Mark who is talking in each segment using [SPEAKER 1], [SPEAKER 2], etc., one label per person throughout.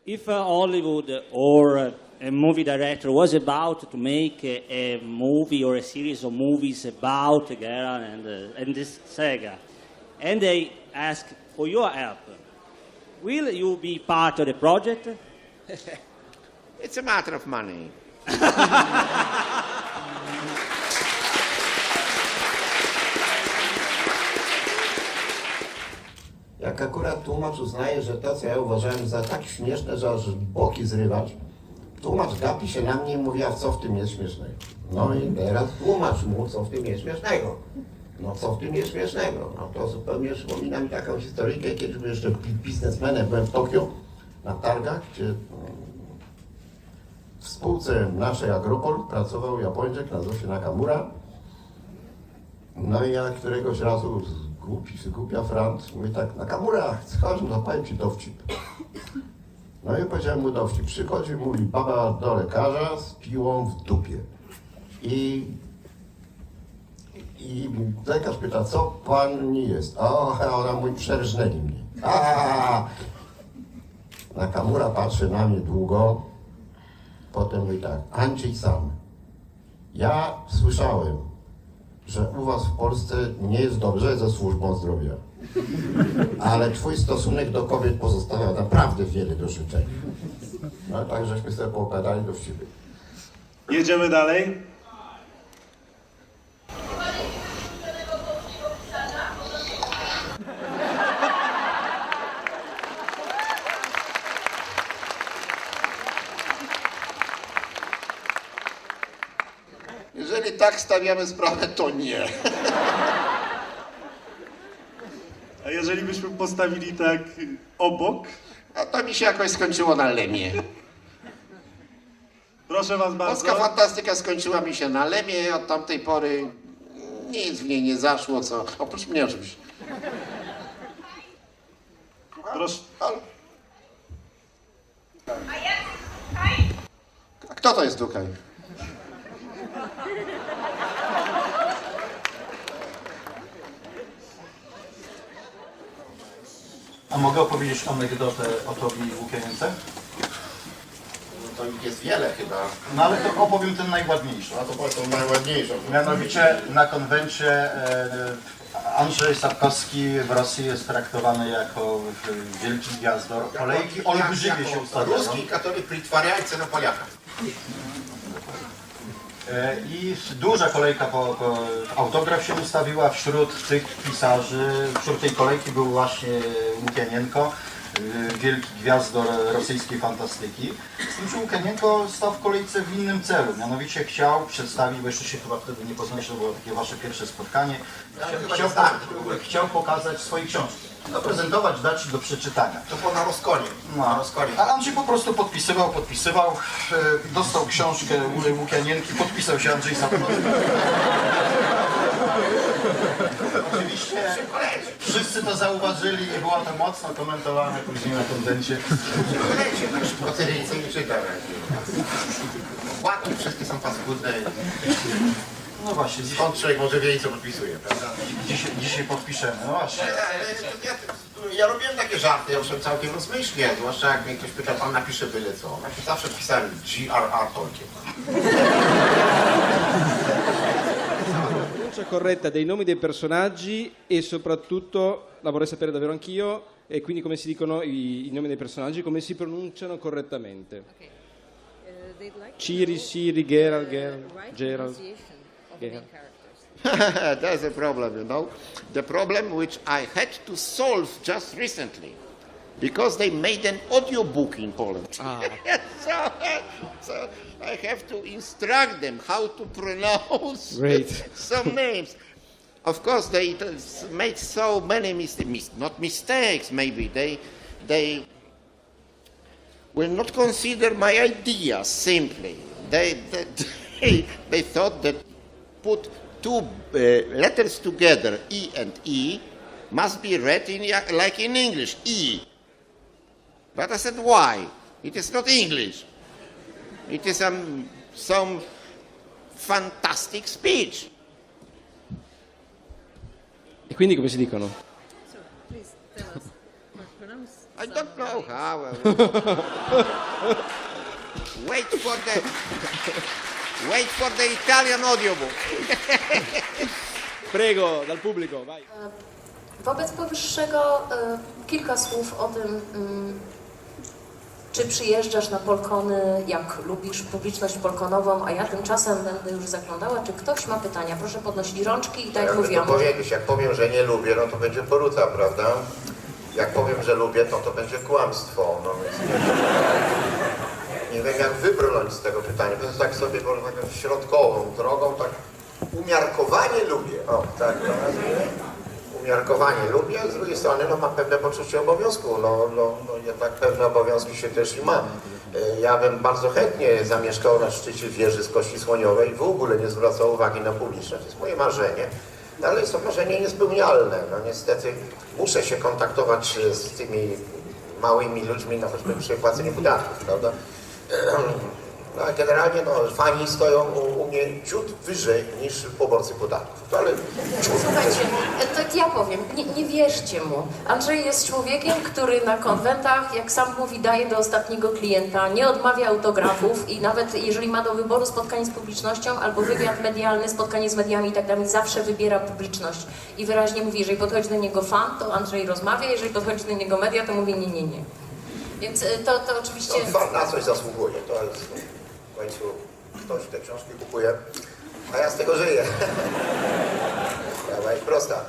[SPEAKER 1] if Hollywood or a movie director was about to make a movie or a series of movies about Geralt and this saga, and they ask for your help, will you be part of the project?
[SPEAKER 2] It's a matter of money. Jak akurat tłumacz uznaje, że to, co ja uważałem za tak śmieszne, że aż boki zrywać, tłumacz gapi się na mnie i mówi, a co w tym jest śmiesznego? No i teraz tłumacz mu, co w tym jest śmiesznego. No co w tym jest śmiesznego? No to zupełnie przypomina mi taką historyjkę, kiedy byłem jeszcze biznesmenem, byłem w Tokio na targach, gdzie w spółce naszej Agropol pracował Japończyk, nazywał się Nakamura. No i ja któregoś razu głupia Frant, mówi tak, Nakamura, chodź, no powiem ci dowcip. No i powiedziałem mu dowcip. Przychodzi, mówi, baba do lekarza z piłą w dupie. I lekarz pyta, co pani jest? O, ona mówi, przerżnęli mnie. Nakamura patrzy na mnie długo, potem mówi tak, Andrzej-san, ja słyszałem, że u was w Polsce nie jest dobrze ze służbą zdrowia. Ale twój stosunek do kobiet pozostawia naprawdę wiele do życzenia. No tak, żeśmy sobie poopadali do wsiwy.
[SPEAKER 3] Jedziemy dalej.
[SPEAKER 2] Jeżeli tak stawiamy sprawę, to nie.
[SPEAKER 3] A jeżeli byśmy postawili tak obok?
[SPEAKER 2] A to mi się jakoś skończyło na Lemie.
[SPEAKER 3] Proszę was bardzo.
[SPEAKER 2] Polska fantastyka skończyła mi się na Lemie, od tamtej pory nic w niej nie zaszło, co... Oprócz mnie oczywiście.
[SPEAKER 3] Proszę.
[SPEAKER 2] A kto to jest Dukaj?
[SPEAKER 4] A mogę opowiedzieć anegdotę o Tobie i Łukianience?
[SPEAKER 2] No to ich jest wiele chyba.
[SPEAKER 4] No ale to opowiem ten najładniejszy.
[SPEAKER 2] A to była tą najładniejszą.
[SPEAKER 4] Mianowicie na konwencie Andrzej Sapkowski w Rosji jest traktowany jako wielki gwiazdor. Kolejki olbrzymie się ustawiają.
[SPEAKER 2] Ruski katolik притворяется na Poliaka.
[SPEAKER 4] I duża kolejka po autograf się ustawiła. Wśród tych pisarzy, wśród tej kolejki był właśnie Łukianienko, wielki gwiazdor rosyjskiej fantastyki. Z tym, że Łukianienko stał w kolejce w innym celu, mianowicie chciał przedstawić, bo jeszcze się chyba wtedy nie poznaliście, to było takie wasze pierwsze spotkanie, chciał pokazać swoje książki, zaprezentować, dać do przeczytania.
[SPEAKER 2] To było na Roskonie.
[SPEAKER 4] No. A Andrzej po prostu podpisywał, dostał książkę Łukianienki, podpisał się Andrzej Sapkowski. Oczywiście wszyscy to zauważyli i było to mocno komentowane później na konwencie.
[SPEAKER 2] Lecie, tak szybko cyrylicy nie czytam. Łatki wszystkie są paskudne.
[SPEAKER 4] No właśnie,
[SPEAKER 2] Skąd człowiek może wiedzieć, co podpisuje, prawda?
[SPEAKER 4] dzisiaj podpiszemy, no właśnie.
[SPEAKER 2] Ja robiłem takie żarty, ja muszę całkiem rozmyślnie, zwłaszcza jak mnie ktoś pytał, pan napisze byle co. Ja zawsze pisałem G.R.R. Tolkien.
[SPEAKER 5] Pronuncia corretta dei nomi dei personaggi e soprattutto, la vorrei sapere davvero anch'io, e quindi come si dicono i nomi dei personaggi, come si pronunciano correttamente.
[SPEAKER 6] Okay. They'd like
[SPEAKER 5] Ciri, Siri, Geralt,
[SPEAKER 6] right
[SPEAKER 5] Geralt.
[SPEAKER 6] pronunciation of the main
[SPEAKER 5] Geralt.
[SPEAKER 6] characters.
[SPEAKER 2] That's a problem, you know. The problem which I had to solve just recently. Because they made an audiobook in Poland. so I have to instruct them how to pronounce
[SPEAKER 5] Great.
[SPEAKER 2] some names. Of course, they made so many mistakes, not mistakes maybe, they will not consider my ideas simply. They thought that put two letters together, E and E, must be read like in English, E. But I said, why? It is not English. It is some fantastic speech.
[SPEAKER 5] E quindi come si dicono?
[SPEAKER 6] So please tell us, pronounce
[SPEAKER 2] I don't know how. Wait for the Italian audiobook.
[SPEAKER 5] Prego, dal pubblico, vai.
[SPEAKER 6] Wobec powyższego kilka słów o tym, czy przyjeżdżasz na Polkony, jak lubisz publiczność polkonową, a ja tymczasem będę już zaglądała, czy ktoś ma pytania. Proszę podnosić rączki i tak jak mówiłam.
[SPEAKER 2] Powiedzieć, jak powiem, że nie lubię, no to będzie poruta, prawda? Jak powiem, że lubię, to będzie kłamstwo. No więc nie wiem, jak wybrnąć z tego pytania. To jest tak sobie taką środkową drogą, tak umiarkowanie lubię. O, tak to nazwijmy. Umiarkowanie lubię, a z drugiej strony no, mam pewne poczucie obowiązku. Jednak pewne obowiązki się też i ma. Ja bym bardzo chętnie zamieszkał na szczycie wieży z kości słoniowej i w ogóle nie zwracał uwagi na publiczność. To jest moje marzenie. No, ale jest to marzenie niespełnialne. No niestety muszę się kontaktować z tymi małymi ludźmi, na choćby przy płaceniu podatków, prawda? No, a generalnie no, fani stoją u mnie ciut wyżej niż poborcy podatków. No, ale ciut
[SPEAKER 6] Słuchajcie,
[SPEAKER 2] wyżej.
[SPEAKER 6] tak ja powiem, nie wierzcie mu. Andrzej jest człowiekiem, który na konwentach, jak sam mówi, daje do ostatniego klienta, nie odmawia autografów i nawet jeżeli ma do wyboru spotkanie z publicznością albo wywiad medialny, spotkanie z mediami i tak dalej, zawsze wybiera publiczność. I wyraźnie mówi, jeżeli podchodzi do niego fan, to Andrzej rozmawia, jeżeli podchodzi do niego media, to mówi nie. Więc to oczywiście...
[SPEAKER 2] No, fan na coś zasługuje. To jest w końcu ktoś te książki kupuje, a ja z tego żyję. Sprawa jest prosta.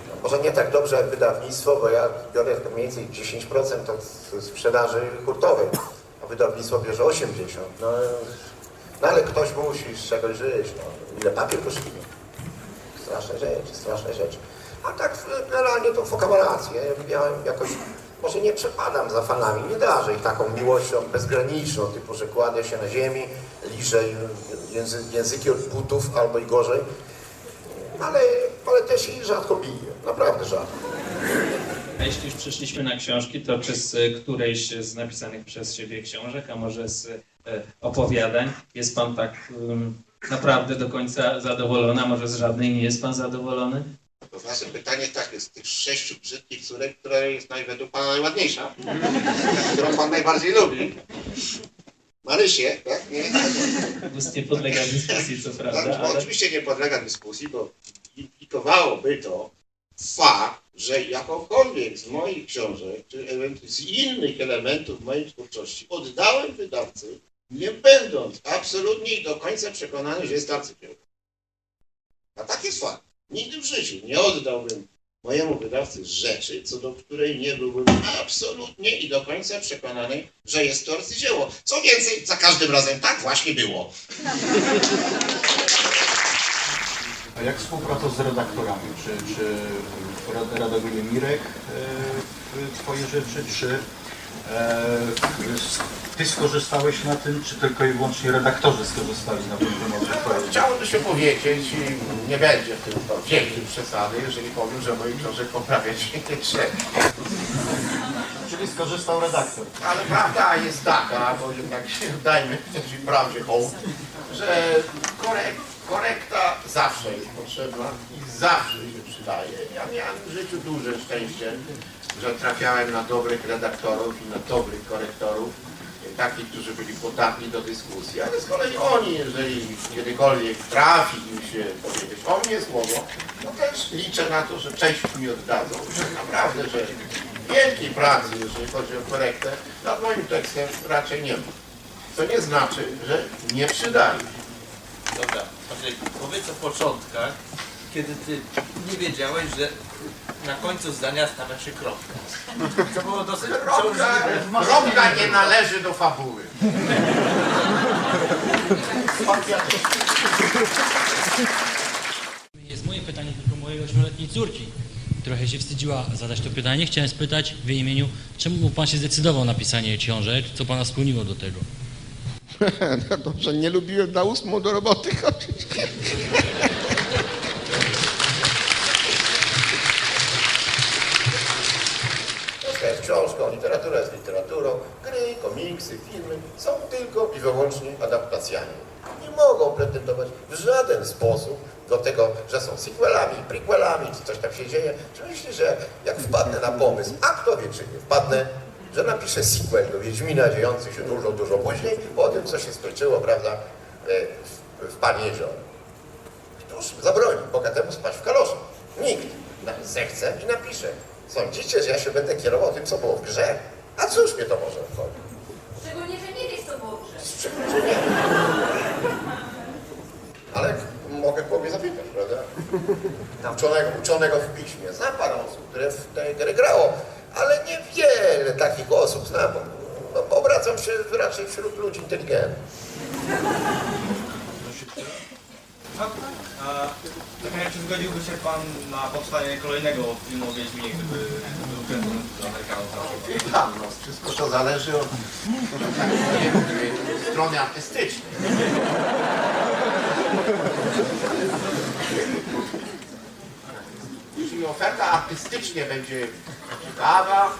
[SPEAKER 2] No, może nie tak dobrze jak wydawnictwo, bo ja biorę mniej więcej 10% od sprzedaży hurtowej, a wydawnictwo bierze 80%. No ale ktoś musi z czegoś żyć. No. Ile papier kosztuje? Straszne rzeczy. A tak generalnie to Foka ma rację. Ja jakoś może nie przepadam za fanami, nie darzę ich taką miłością bezgraniczną, typu, że kładę się na ziemi, liżę języki od butów albo i gorzej, ale też i rzadko biję, naprawdę rzadko.
[SPEAKER 7] A jeśli już przyszliśmy na książki, to czy z którejś z napisanych przez siebie książek, a może z opowiadań jest Pan tak naprawdę do końca zadowolony, a może z żadnej nie jest Pan zadowolony?
[SPEAKER 2] To znaczy pytanie takie, z tych 6 brzydkich córek, która jest według Pana najładniejsza, którą Pan najbardziej lubi? Marysię, tak? Nie?
[SPEAKER 7] Gust nie podlega dyskusji, co prawda, ale...
[SPEAKER 2] Oczywiście nie podlega dyskusji, bo implikowałoby to fakt, że jakąkolwiek z moich książek, czy z innych elementów mojej twórczości oddałem wydawcy, nie będąc absolutnie i do końca przekonany, że jest arcydzieło. A tak jest fakt. Nigdy w życiu nie oddałbym mojemu wydawcy rzeczy, co do której nie byłbym absolutnie i do końca przekonany, że jest to arcydzieło. Co więcej, za każdym razem tak właśnie było.
[SPEAKER 4] A jak współpraca z redaktorami? Czy redaguje Mirek Twoje rzeczy, czy Ty skorzystałeś na tym, czy tylko i wyłącznie redaktorzy skorzystali na tym pomocy?
[SPEAKER 2] Chciałoby się powiedzieć, i nie będzie w tym wielkiej przesady, jeżeli powiem, że moich książek poprawiać się nie trzeba.
[SPEAKER 4] Czyli skorzystał redaktor.
[SPEAKER 2] Ale prawda jest taka, bo jednak dajmy ci prawdzie hołd, że korekta zawsze jest potrzebna i zawsze się przydaje. Ja miałem w życiu duże szczęście, że trafiałem na dobrych redaktorów i na dobrych korektorów, takich, którzy byli podatni do dyskusji, ale z kolei oni, jeżeli kiedykolwiek trafi im się powiedzieć o mnie słowo, no też liczę na to, że część mi oddadzą, że naprawdę, że wielkiej pracy, jeżeli chodzi o korektę, nad moim tekstem raczej nie ma. Co nie znaczy, że nie przydaje.
[SPEAKER 8] Dobra, Andrzejku, powiedz o początkach, kiedy ty nie wiedziałeś, że na końcu zdania stawia się kropka. To było dosyć
[SPEAKER 2] Kropka nie należy do fabuły.
[SPEAKER 9] Jest moje pytanie tylko mojej 8-letniej córki. Trochę się wstydziła zadać to pytanie. Chciałem spytać w jej imieniu, czemu pan się zdecydował na pisanie książek? Co pana skłoniło do tego?
[SPEAKER 2] No dobrze, nie lubiłem na 8 do roboty chodzić. Książka jest książką, literatura jest literaturą, gry, komiksy, filmy są tylko i wyłącznie adaptacjami. Nie mogą pretendować w żaden sposób do tego, że są sequelami, prequelami, czy coś tam się dzieje. Czy myślisz, że jak wpadnę na pomysł, a kto wie, czy nie wpadnę, że napiszę sequel do Wiedźmina dziejący się dużo, dużo później, po tym, co się skończyło, prawda, w Pani Jezioro. Któż zabroni bogatemu spać w kaloszy? Nikt. Zechce i napisze. Sądzicie, że ja się będę kierował tym, co było w grze? A cóż mnie to może obchodzić?
[SPEAKER 6] Szczególnie, że nie wiesz, co było w grze.
[SPEAKER 2] Szczególnie nie. Ale mogę kogoś zapytać, prawda? Uczonego w piśmie. Znam parę osób, które w tę grę grało, ale niewiele takich osób znam. No, obracam się raczej wśród ludzi inteligentnych.
[SPEAKER 10] Czy zgodziłby się Pan na powstanie kolejnego filmu o Wiedźminie, gdyby był kręcony do Amerykanów?
[SPEAKER 2] Tam, no, wszystko to zależy od strony artystycznej. Jeśli oferta artystycznie będzie ciekawa,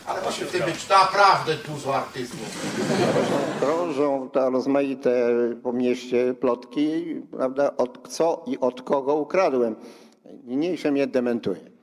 [SPEAKER 2] ale musi w tym być naprawdę dużo artystów. Krążą to rozmaite po mieście plotki, prawda, co i od kogo ukradłem. Niniejsze mnie dementuje.